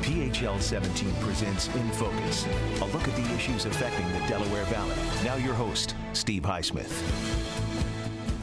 PHL 17 presents In Focus, a look at the issues affecting the Delaware Valley. Now your host, Steve Highsmith.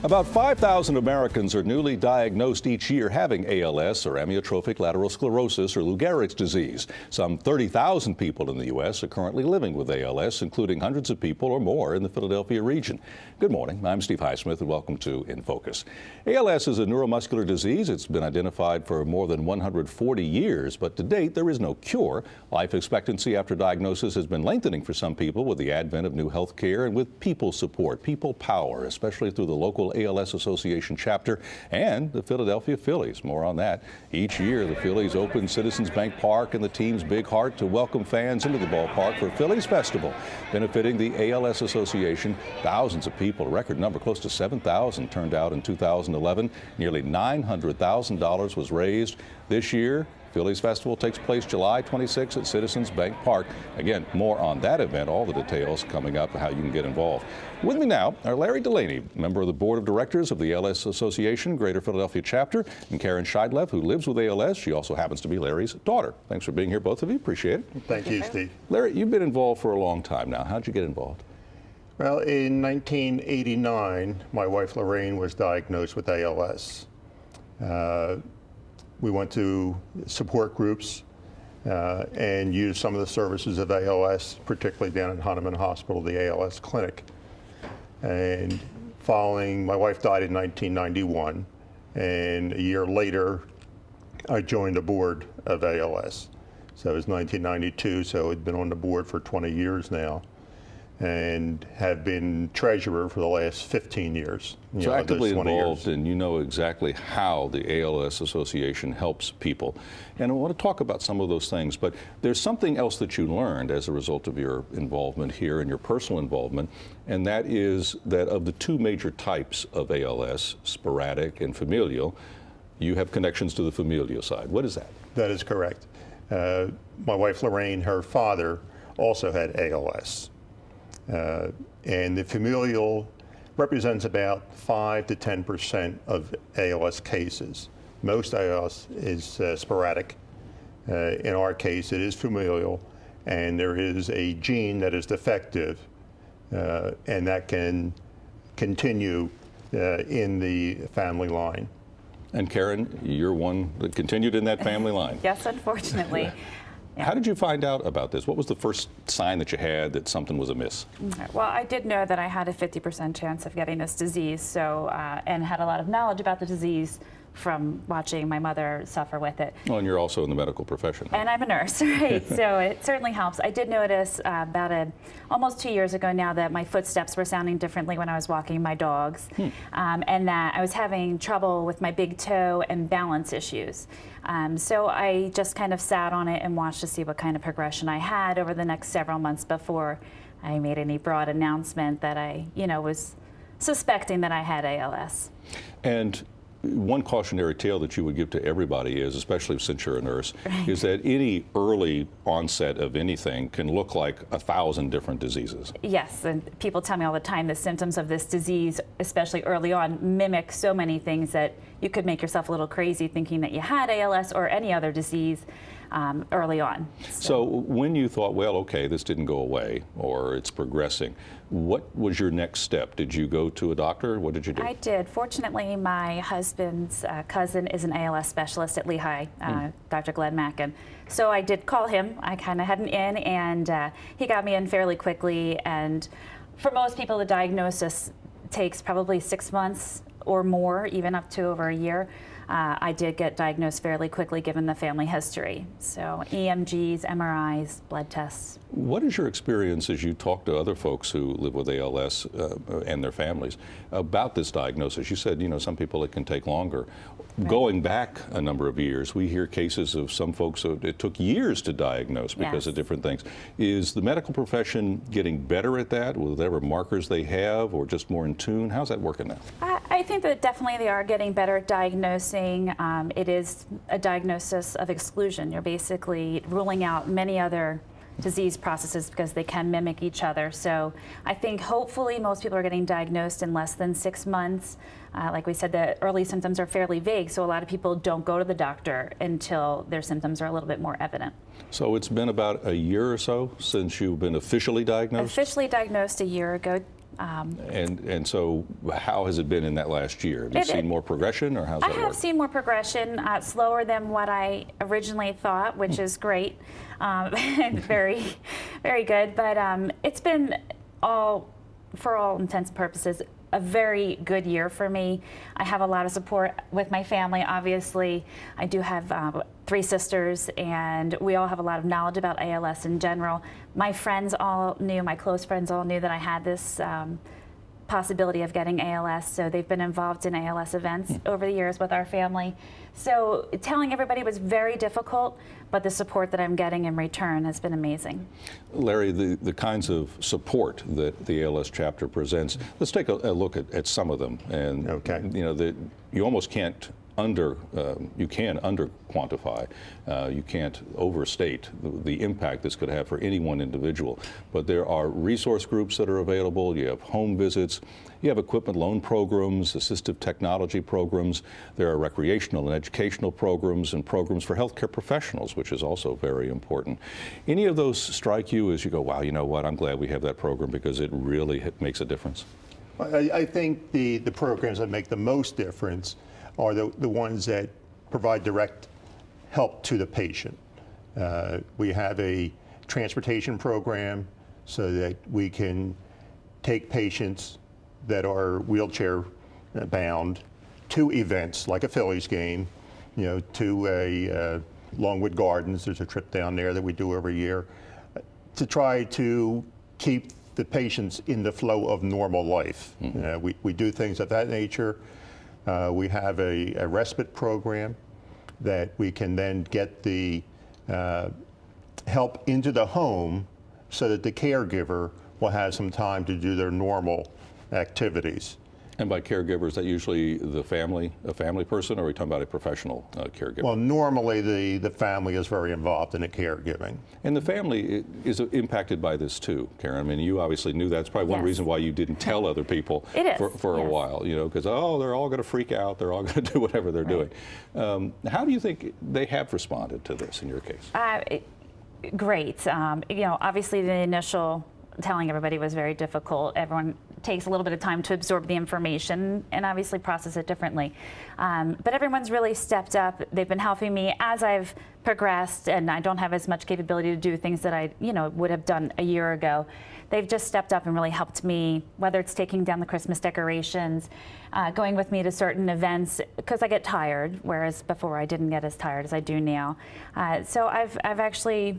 About 5,000 Americans are newly diagnosed each year having ALS or amyotrophic lateral sclerosis or Lou Gehrig's disease. Some 30,000 people in the U.S. are currently living with ALS, including hundreds of people or more in the Philadelphia region. Good morning. I'm Steve Highsmith, and welcome to In Focus. ALS is a neuromuscular disease. It's been identified for more than 140 years, but to date there is no cure. Life expectancy after diagnosis has been lengthening for some people with the advent of new health care and with people support, people power, especially through the local ALS Association chapter and the Philadelphia Phillies. More on that. Each year, the Phillies open Citizens Bank Park in the team's big heart to welcome fans into the ballpark for Phillies Festival, benefiting the ALS Association. Thousands of people, a record number, close to 7,000, turned out in 2011. Nearly $900,000 was raised. This year, Phillies Festival takes place July 26 at Citizens Bank Park. Again, more on that event, all the details coming up, how you can get involved. With me now are Larry Delaney, member of the board of directors of the ALS Association Greater Philadelphia chapter, and Karen Scheidlev, who lives with ALS. She also happens to be Larry's daughter. Thanks for being here, both of you. Appreciate it. Thank you, Steve. Larry, you've been involved for a long time now. How'd you get involved? Well, in 1989, my wife Lorraine was diagnosed with ALS. We went to support groups and used some of the services of ALS, particularly down at Hahnemann Hospital, the ALS clinic. And following, my wife died in 1991, and a year later, I joined the board of ALS. So it was 1992, so I'd been on the board for 20 years now, and have been treasurer for the last 15 years. So actively involved, and you know exactly how the ALS Association helps people. And I want to talk about some of those things, but there's something else that you learned as a result of your involvement here and your personal involvement, and that is that of the two major types of ALS, sporadic and familial, you have connections to the familial side. What is that? That is correct. My wife Lorraine, her father, also had ALS. And the familial represents about 5 to 10% of ALS cases. Most ALS is sporadic. In our case, it is familial, and there is a gene that is defective, and that can continue in the family line. And Karen, you're one that continued in that family line. Yes, unfortunately. Yeah. How did you find out about this? What was the first sign that you had that something was amiss? Well, I did know that I had a 50% chance of getting this disease, so and had a lot of knowledge about the disease from watching my mother suffer with it. Well, and you're also in the medical profession. And I'm a nurse, right? So it certainly helps. I did notice almost 2 years ago now that my footsteps were sounding differently when I was walking my dogs, and that I was having trouble with my big toe and balance issues. So I just kind of sat on it and watched to see what kind of progression I had over the next several months before I made any broad announcement that I, was suspecting that I had ALS. And one cautionary tale that you would give to everybody is, especially since you're a nurse, is that any early onset of anything can look like 1,000 different diseases. Yes, and people tell me all the time the symptoms of this disease, especially early on, mimic so many things that you could make yourself a little crazy thinking that you had ALS or any other disease early on. So when you thought, well, okay, this didn't go away or it's progressing, what was your next step? Did you go to a doctor? What did you do? I did. Fortunately, my husband's cousin is an ALS specialist at Lehigh, Dr. Glenn Mackin. So I did call him. I kind of had an in, and he got me in fairly quickly. And for most people, the diagnosis takes probably 6 months or more, even up to over a year. I did get diagnosed fairly quickly given the family history. So EMGs, MRIs, blood tests. What is your experience as you talk to other folks who live with ALS and their families about this diagnosis? You said, some people it can take longer. Right. Going back a number of years, we hear cases of some folks it took years to diagnose because of different things. Is the medical profession getting better at that with whatever markers they have, or just more in tune? How's that working now? I think that definitely they are getting better at diagnosing. It is a diagnosis of exclusion. You're basically ruling out many other disease processes because they can mimic each other. So I think hopefully most people are getting diagnosed in less than 6 months. Like we said, the early symptoms are fairly vague, so a lot of people don't go to the doctor until their symptoms are a little bit more evident. So it's been about a year or so since you've been officially diagnosed? Officially diagnosed a year ago. And so how has it been in that last year? Have you seen more progression, or how's that I have seen more progression, slower than what I originally thought, which is great. Very, very good. But it's been for all intents and purposes, a very good year for me. I have a lot of support with my family. Obviously, I do have 3 sisters, and we all have a lot of knowledge about ALS in general. My friends all knew, my close friends all knew that I had this possibility of getting ALS, so they've been involved in ALS events over the years with our family. So telling everybody was very difficult, but the support that I'm getting in return has been amazing. Larry, the kinds of support that the ALS chapter presents, let's take a look at some of them. And you know, you almost can't you can under quantify, you can't overstate the impact this could have for any one individual. But there are resource groups that are available, you have home visits, you have equipment loan programs, assistive technology programs, there are recreational and educational programs and programs for healthcare professionals, which is also very important. Any of those strike you as you go, wow, you know what, I'm glad we have that program because it really makes a difference? I think the programs that make the most difference are the ones that provide direct help to the patient. We have a transportation program so that we can take patients that are wheelchair bound to events like a Phillies game, you know, to a Longwood Gardens. There's a trip down there that we do every year to try to keep the patients in the flow of normal life. We do things of that nature. We have a respite program that we can then get the help into the home so that the caregiver will have some time to do their normal activities. And by caregiver, is that usually a family person, or are we talking about a professional caregiver? Well, normally the family is very involved in the caregiving. And the family is impacted by this too, Karen. I mean, you obviously knew that's probably one reason why you didn't tell other people for a while, you know, because, oh, they're all going to freak out, they're all going to do whatever they're doing. How do you think they have responded to this in your case? Great. You know, obviously the initial telling everybody was very difficult. Everyone takes a little bit of time to absorb the information and obviously process it differently. But everyone's really stepped up. They've been helping me as I've progressed, and I don't have as much capability to do things that I, you know, would have done a year ago. They've just stepped up and really helped me, whether it's taking down the Christmas decorations, going with me to certain events, because I get tired, whereas before I didn't get as tired as I do now. So I've actually,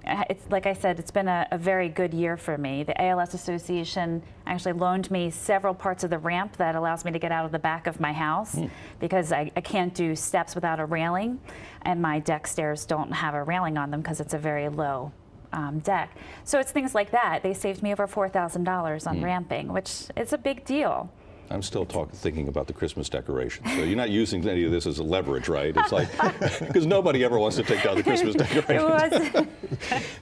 it's like I said, it's been a very good year for me. The ALS Association actually loaned me several parts of the ramp that allows me to get out of the back of my house because I can't do steps without a railing, and my deck stairs don't have a railing on them because it's a very low deck. So it's things like that. They saved me over $4,000 on ramping, which is a big deal. I'm still thinking about the Christmas decorations. So you're not using any of this as a leverage, right? It's like, because nobody ever wants to take down the Christmas decorations.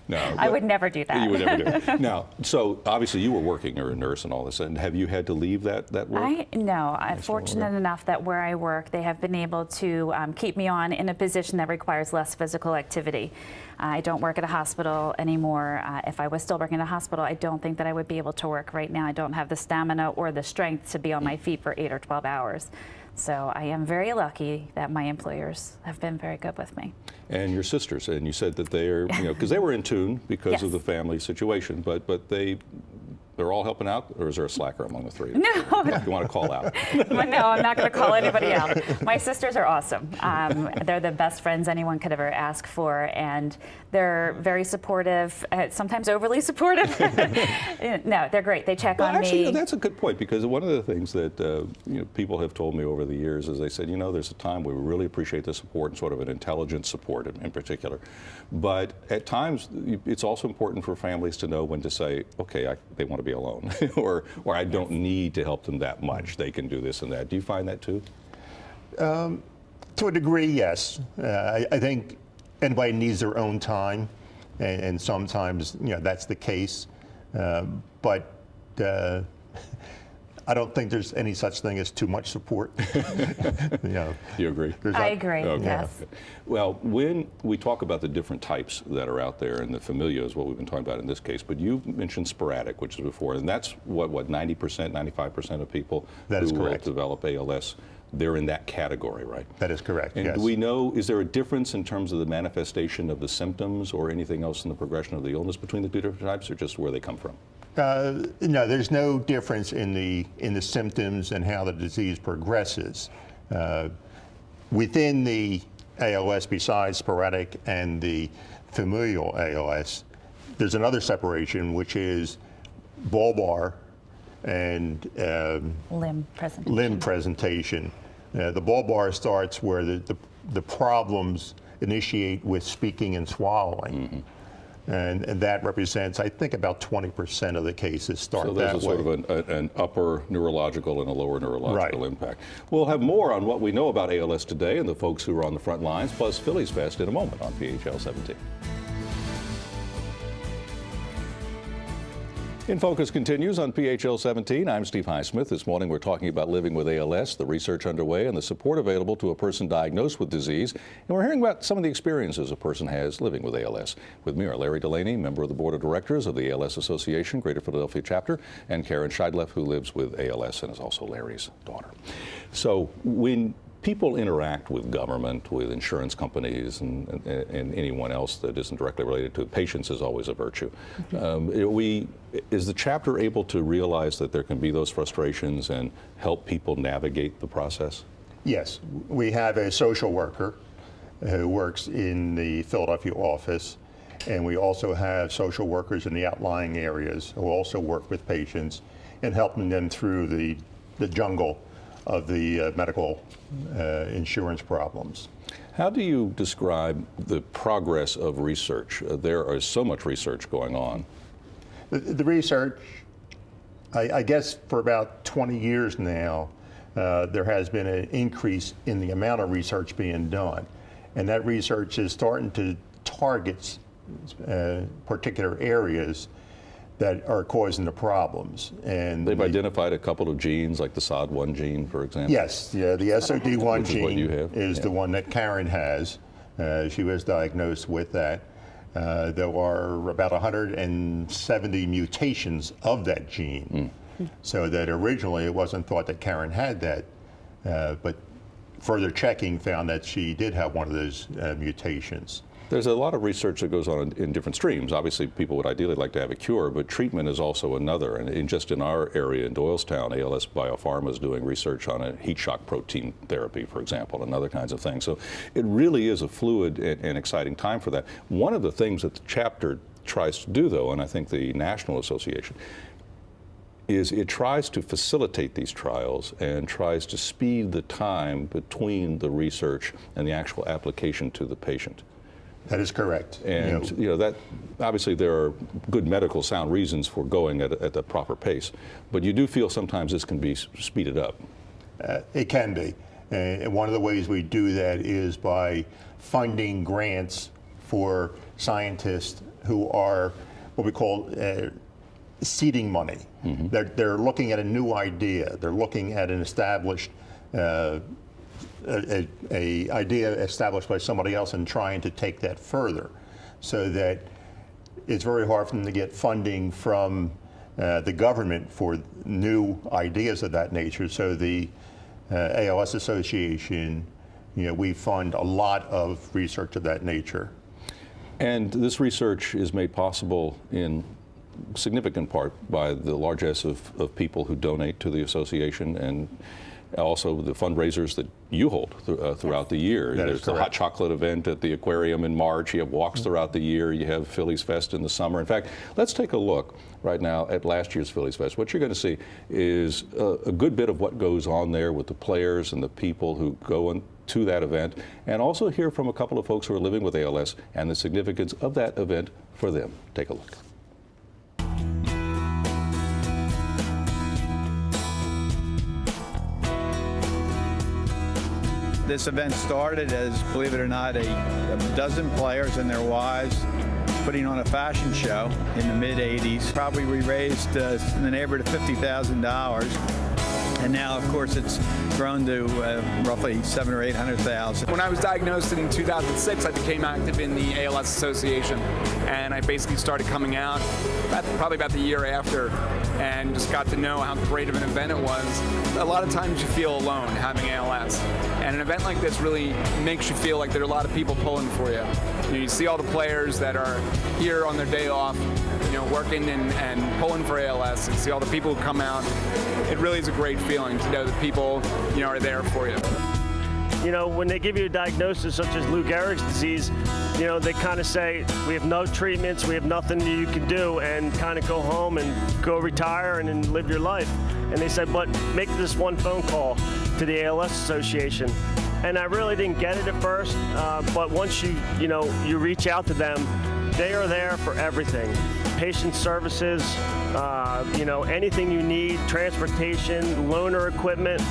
No, I would never do that. You would never do it. Now, so obviously you were working, you're a nurse and all this, and have you had to leave that work? No, I'm fortunate enough that where I work, they have been able to keep me on in a position that requires less physical activity. I don't work at a hospital anymore. If I was still working at a hospital, I don't think that I would be able to work right now. I don't have the stamina or the strength to be on my feet for 8 or 12 hours. So I am very lucky that my employers have been very good with me. And your sisters, and you said that they're, you know, because they were in tune because of the family situation, but they're all helping out, or is there a slacker among the three? No. You want to call out? No, I'm not going to call anybody out. My sisters are awesome. They're the best friends anyone could ever ask for, and they're very supportive, sometimes overly supportive. No, they're great. They check on actually, me. You know, that's a good point, because one of the things that you know, people have told me over the years is they said, you know, there's a time we really appreciate the support, and sort of an intelligent support in particular. But at times, it's also important for families to know when to say, okay, they want to be alone, or I don't need to help them that much. They can do this and that. Do you find that too? To a degree, yes. I think anybody needs their own time and sometimes that's the case, but I don't think there's any such thing as too much support. You agree? I agree, Okay. yes. Well, when we talk about the different types that are out there, and the familial is what we've been talking about in this case, but you mentioned sporadic, which is before, and that's what 90%, 95% of people That is who will correct. develop ALS, they're in that category, right? That is correct, And yes. do we know, is there a difference in terms of the manifestation of the symptoms or anything else in the progression of the illness between the two different types, or just where they come from? No, there's no difference in the symptoms and how the disease progresses. Within the ALS, besides sporadic and the familial ALS, there's another separation, which is bulbar and Limb presentation. limb presentation. The bulbar starts where the problems initiate with speaking and swallowing. And that represents, I think, about 20% of the cases start So that there's way. sort of an upper neurological and a lower neurological Right. impact. We'll have more on what we know about ALS today and the folks who are on the front lines, plus Phillies Fest in a moment on PHL 17. In Focus continues on PHL 17. I'm Steve Highsmith. This morning we're talking about living with ALS, the research underway, and the support available to a person diagnosed with disease. And we're hearing about some of the experiences a person has living with ALS. With me are Larry Delaney, member of the Board of Directors of the ALS Association, Greater Philadelphia Chapter, and Karen Scheidleff, who lives with ALS and is also Larry's daughter. So when people interact with government, with insurance companies, and anyone else that isn't directly related to it, patience is always a virtue. Is the chapter able to realize that there can be those frustrations and help people navigate the process? Yes, we have a social worker who works in the Philadelphia office, and we also have social workers in the outlying areas who also work with patients and helping them through the jungle of the medical insurance problems. How do you describe the progress of research? There is so much research going on. The research, I guess for about 20 years now, there has been an increase in the amount of research being done. And that research is starting to target particular areas that are causing the problems. And They've identified a couple of genes, like the SOD1 gene, for example. Yes, yeah, the SOD1 Which is what you have, gene is yeah. the one that Karen has. She was diagnosed with that. There are about 170 mutations of that gene. So that originally it wasn't thought that Karen had that, but further checking found that she did have one of those mutations. There's a lot of research that goes on in different streams. Obviously, people would ideally like to have a cure, but treatment is also another. And just in our area in Doylestown, ALS Biopharma is doing research on a heat shock protein therapy, for example, and other kinds of things. So it really is a fluid and exciting time for that. One of the things that the chapter tries to do, though, and I think the National Association, is it tries to facilitate these trials and tries to speed the time between the research and the actual application to the patient. That is correct. And that obviously there are good medical sound reasons for going at the proper pace, but you do feel sometimes this can be speeded up. It can be. And one of the ways we do that is by funding grants for scientists who are what we call seeding money. They're looking at a new idea. They're looking at an established a idea established by somebody else and trying to take that further, so that it's very hard for them to get funding from the government for new ideas of that nature. So the ALS Association, we fund a lot of research of that nature. And this research is made possible in significant part by the largesse of people who donate to the association, and also the fundraisers that you hold throughout the year. That There's is the hot correct. chocolate event at the aquarium in March. You have walks throughout the year. You have Phillies Fest in the summer. In fact, let's take a look right now at last year's Phillies Fest. What you're going to see is a good bit of what goes on there with the players and the people who go to that event, and also hear from a couple of folks who are living with ALS and the significance of that event for them. Take a look. This event started as, believe it or not, a dozen players and their wives putting on a fashion show in the mid-'80s. Probably we raised in the neighborhood of $50,000. And now, of course, it's grown to roughly $700,000 or $800,000. When I was diagnosed in 2006, I became active in the ALS Association, and I basically started coming out probably about the year after, and just got to know how great of an event it was. A lot of times you feel alone having ALS, and an event like this really makes you feel like there are a lot of people pulling for you. You see all the players that are here on their day off, working and pulling for ALS, and see all the people who come out. It really is a great feeling to know that people, are there for you. When they give you a diagnosis such as Lou Gehrig's disease, they kind of say, we have no treatments, we have nothing you can do, and kind of go home and go retire and then live your life. And they said, but make this one phone call to the ALS Association. And I really didn't get it at first, but once you reach out to them, they are there for everything. Patient services, anything you need, transportation, loaner equipment.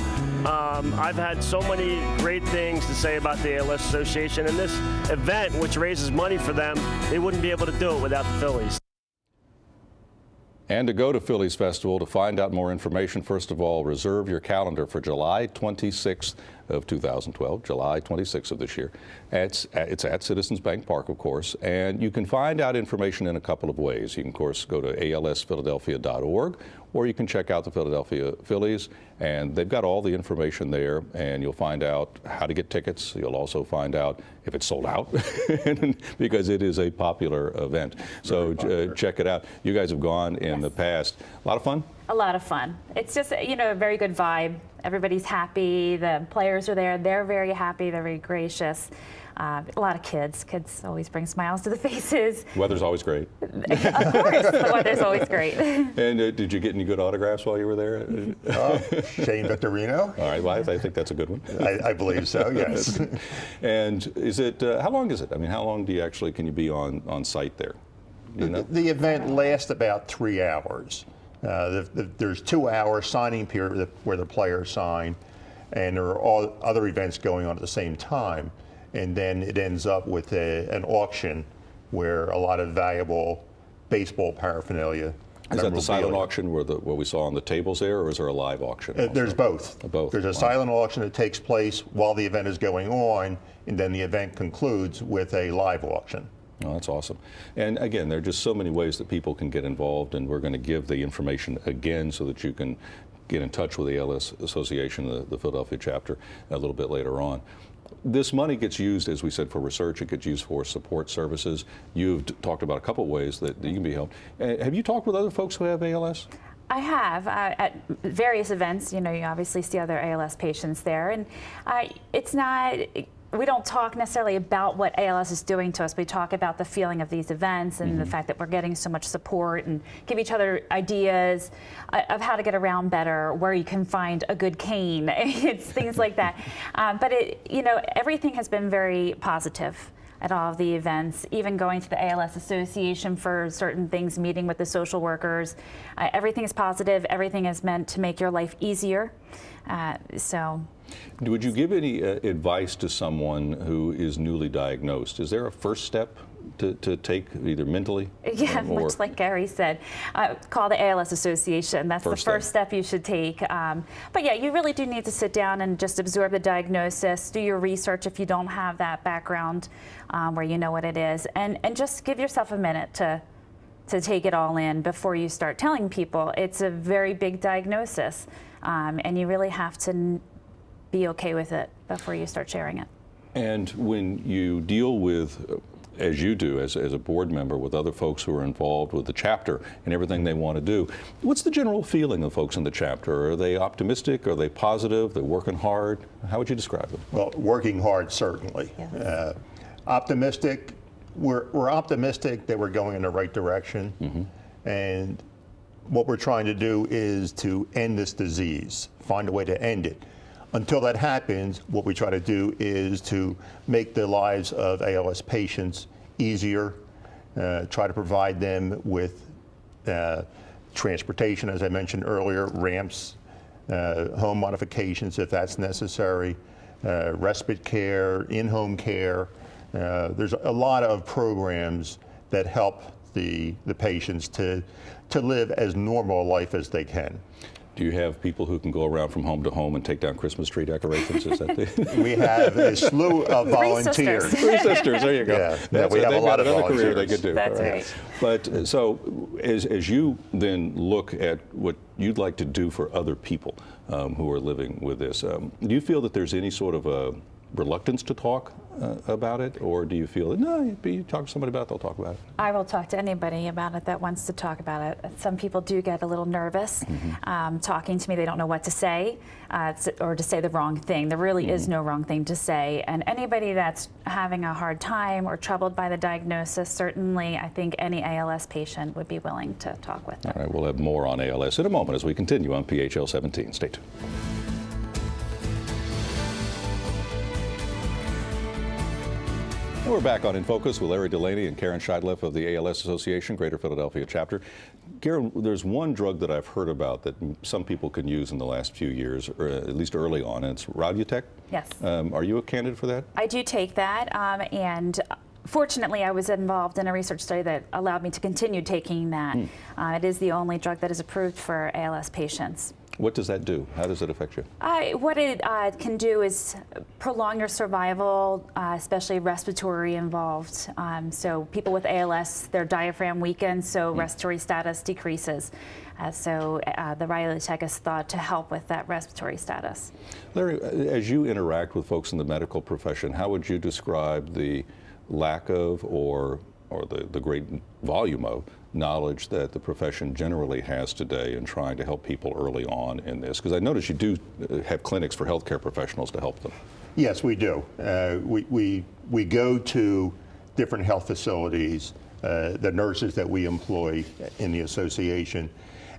I've had so many great things to say about the ALS Association, and this event, which raises money for them, they wouldn't be able to do it without the Phillies. And to go to Phillies Festival, to find out more information, first of all, reserve your calendar for July 26th of 2012, July 26th of this year. It's at Citizens Bank Park, of course, and you can find out information in a couple of ways. You can, of course, go to alsphiladelphia.org, or you can check out the Philadelphia Phillies, and they've got all the information there, and you'll find out how to get tickets. You'll also find out if it's sold out, because it is a popular event. So check it out. You guys have gone in the past. A lot of fun? A lot of fun. It's just, a very good vibe. Everybody's happy. The players are there. They're very happy. They're very gracious. A lot of kids. Kids always bring smiles to the faces. Weather's always great. Of course, the weather's always great. And did you get any good autographs while you were there? Shane Victorino. All right, well, I think that's a good one. I believe so, yes. And is it, how long is it? I mean, how long do you actually, can you be on site there? The event lasts about 3 hours. There's 2 hour signing period where the players sign, and there are all other events going on at the same time. And then it ends up with an auction where a lot of valuable baseball paraphernalia. Is that the silent auction where we saw on the tables there, or is there a live auction? There's both. Both. There's a silent auction that takes place while the event is going on, and then the event concludes with a live auction. Oh, that's awesome. And again, there are just so many ways that people can get involved, and we're going to give the information again so that you can get in touch with the ALS Association, the Philadelphia chapter, a little bit later on. This money gets used, as we said, for research. It gets used for support services. You've talked about a couple of ways that you can be helped. Have you talked with other folks who have ALS? I have at various events. You obviously see other ALS patients there, and it's not. We don't talk necessarily about what ALS is doing to us. We talk about the feeling of these events and the fact that we're getting so much support, and give each other ideas of how to get around better, where you can find a good cane. It's things like that. But everything has been very positive at all of the events, even going to the ALS Association for certain things, meeting with the social workers. Everything is positive. Everything is meant to make your life easier. Would you give any advice to someone who is newly diagnosed? Is there a first step to take, either mentally? Yeah, much like Gary said, call the ALS Association. That's the first step you should take. But yeah, you really do need to sit down and just absorb the diagnosis, do your research if you don't have that background where you know what it is, and just give yourself a minute to take it all in before you start telling people. It's a very big diagnosis, and you really have to be okay with it before you start sharing it. And when you deal with, as you do as a board member, with other folks who are involved with the chapter and everything they want to do, what's the general feeling of folks in the chapter? Are they optimistic? Are they positive? They're working hard? How would you describe them? Well, working hard, certainly. Yeah. Optimistic. We're optimistic that we're going in the right direction, and what we're trying to do is to end this disease, find a way to end it. Until that happens, what we try to do is to make the lives of ALS patients easier, try to provide them with transportation, as I mentioned earlier, ramps, home modifications if that's necessary, respite care, in-home care. There's a lot of programs that help the patients to live as normal a life as they can. Do you have people who can go around from home to home and take down Christmas tree decorations? Is that the We have a slew of volunteers. Three sisters, there you go. Yeah, we have a lot of another career volunteers. they could do. That's right. But so as you then look at what you'd like to do for other people who are living with this, do you feel that there's any sort of a reluctance to talk about it, or do you feel that, no, you talk to somebody about it, they'll talk about it? I will talk to anybody about it that wants to talk about it. Some people do get a little nervous talking to me. They don't know what to say or to say the wrong thing. There really is no wrong thing to say. And anybody that's having a hard time or troubled by the diagnosis, certainly I think any ALS patient would be willing to talk with them. All right, we'll have more on ALS in a moment as we continue on PHL 17. Stay tuned. And we're back on In Focus with Larry Delaney and Karen Scheidleff of the ALS Association, Greater Philadelphia chapter. Karen, there's one drug that I've heard about that some people can use in the last few years, or at least early on, and it's Radiotech. Yes. Are you a candidate for that? I do take that, and fortunately, I was involved in a research study that allowed me to continue taking that. It is the only drug that is approved for ALS patients. What does that do? How does it affect you? What it can do is prolong your survival, especially respiratory involved. So people with ALS, their diaphragm weakens, so respiratory status decreases. So the Radiotech is thought to help with that respiratory status. Larry, as you interact with folks in the medical profession, how would you describe the lack of or the great volume of knowledge that the profession generally has today in trying to help people early on in this? Because I notice you do have clinics for healthcare professionals to help them. Yes, we do. We go to different health facilities, the nurses that we employ in the association,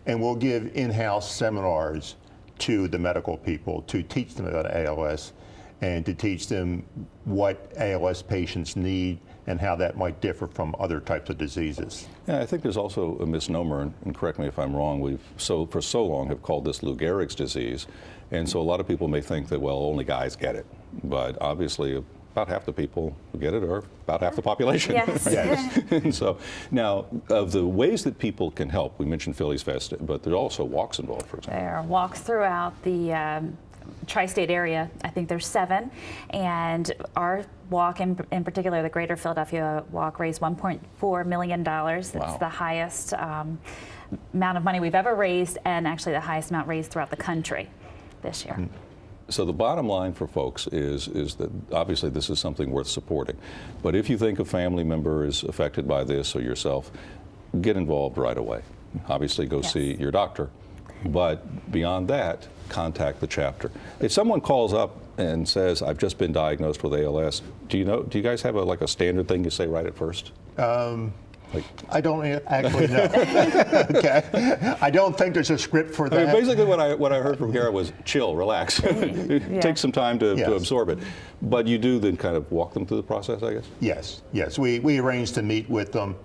and we'll give in-house seminars to the medical people to teach them about ALS and to teach them what ALS patients need and how that might differ from other types of diseases. Yeah, I think there's also a misnomer, and correct me if I'm wrong, we've for so long have called this Lou Gehrig's disease, and so a lot of people may think that, well, only guys get it, but obviously about half the people who get it are about half the population. Yes. Yes. And so now, of the ways that people can help, we mentioned Phillies Fest, but there are also walks involved, for example. There are walks throughout the tri-state area. I think there's 7, and our walk in particular, the Greater Philadelphia Walk, raised $1.4 million. That's the highest amount of money we've ever raised, and actually the highest amount raised throughout the country this year. So the bottom line for folks is that obviously this is something worth supporting, but if you think a family member is affected by this or yourself, get involved right away. Obviously go see your doctor, but beyond that, contact the chapter. If someone calls up and says, I've just been diagnosed with ALS, do you guys have a standard thing you say right at first? I don't actually know. Okay. I don't think there's a script for that. I mean, basically what I heard from Garrett was chill, relax. Take some time to absorb it. But you do then kind of walk them through the process, I guess? Yes. We arrange to meet with them,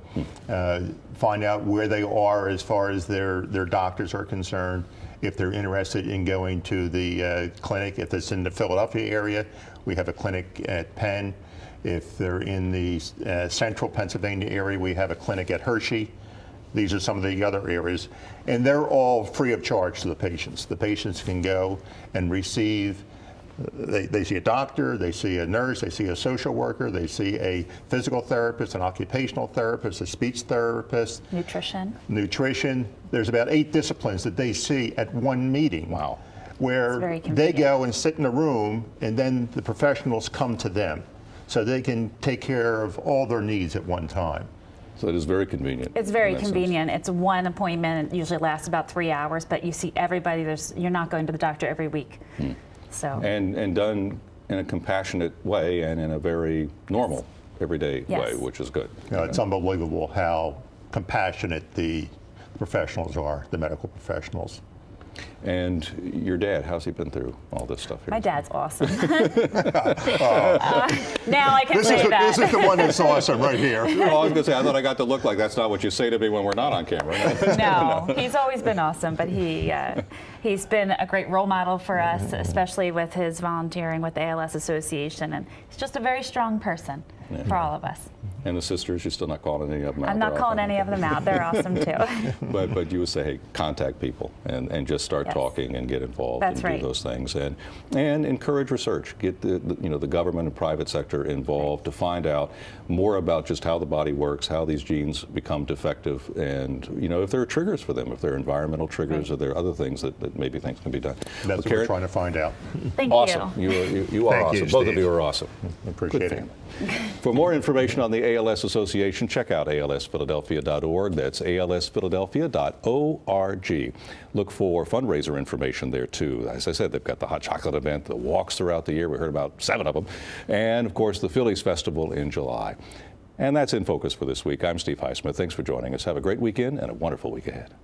find out where they are as far as their doctors are concerned. If they're interested in going to the clinic, if it's in the Philadelphia area, we have a clinic at Penn. If they're in the central Pennsylvania area, we have a clinic at Hershey. These are some of the other areas. And they're all free of charge to the patients. The patients can go and receive, they see a doctor, they see a nurse, they see a social worker, they see a physical therapist, an occupational therapist, a speech therapist. Nutrition. There's about 8 disciplines that they see at one meeting. Wow. Where they go and sit in a room, and then the professionals come to them. So they can take care of all their needs at one time. So it is very convenient. It's very convenient. It's one appointment. It usually lasts about 3 hours, but you see everybody. You're not going to the doctor every week. So and done in a compassionate way and in a very normal, everyday way, which is good. It's unbelievable how compassionate the professionals are, the medical professionals. And your dad, how's he been through all this stuff here? My dad's awesome. Now I can say that. This is the one that's awesome right here. Oh, I was going to say, I thought I got to look like that's not what you say to me when we're not on camera. No, he's always been awesome, but he's been a great role model for us, especially with his volunteering with the ALS Association, and he's just a very strong person. for all of us. And the sisters, you're still not calling any of them out? I'm not calling any of them out. They're awesome too. But you would say, hey, contact people and just start talking and get involved and do those things, and encourage research. Get the government and private sector involved to find out more about just how the body works, how these genes become defective, and if there are triggers for them, if there are environmental triggers, or there are other things that maybe things can be done. That's what we're trying to find out. Thank awesome. you. You are Thank awesome. you, Both Steve. of you are awesome. Appreciate it. For more information on the ALS Association, check out alsphiladelphia.org. That's alsphiladelphia.org. Look for fundraiser information there too. As I said, they've got the hot chocolate event, the walks throughout the year. We heard about 7 of them. And of course, the Phillies Festival in July. And that's In Focus for this week. I'm Steve Highsmith. Thanks for joining us. Have a great weekend and a wonderful week ahead.